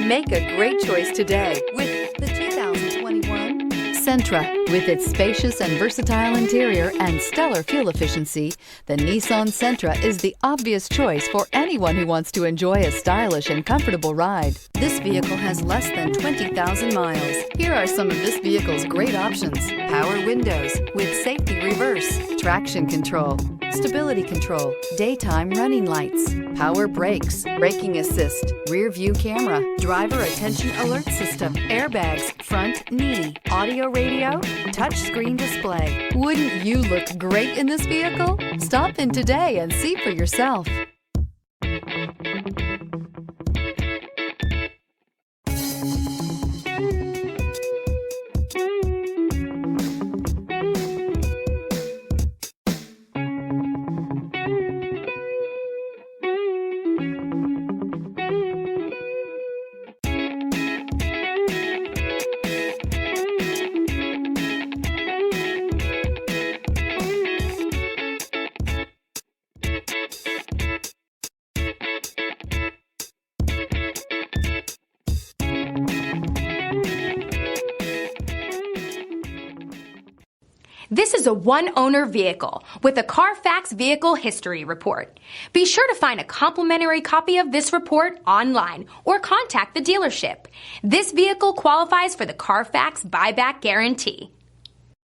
Make a great choice today with the 2021 Sentra. With its spacious and versatile interior and stellar fuel efficiency, the Nissan Sentra is the obvious choice for anyone who wants to enjoy a stylish and comfortable ride. This vehicle has less than 20,000 miles. Here are some of this vehicle's great options: power windows with safety reverse, traction control, stability control, daytime running lights, power brakes, braking assist, rear view camera, driver attention alert system, airbags, front knee, audio radio, touchscreen display. Wouldn't you look great in this vehicle? Stop in today and see for yourself. This is a one-owner vehicle with a Carfax Vehicle History Report. Be sure to find a complimentary copy of this report online or contact the dealership. This vehicle qualifies for the Carfax Buyback Guarantee.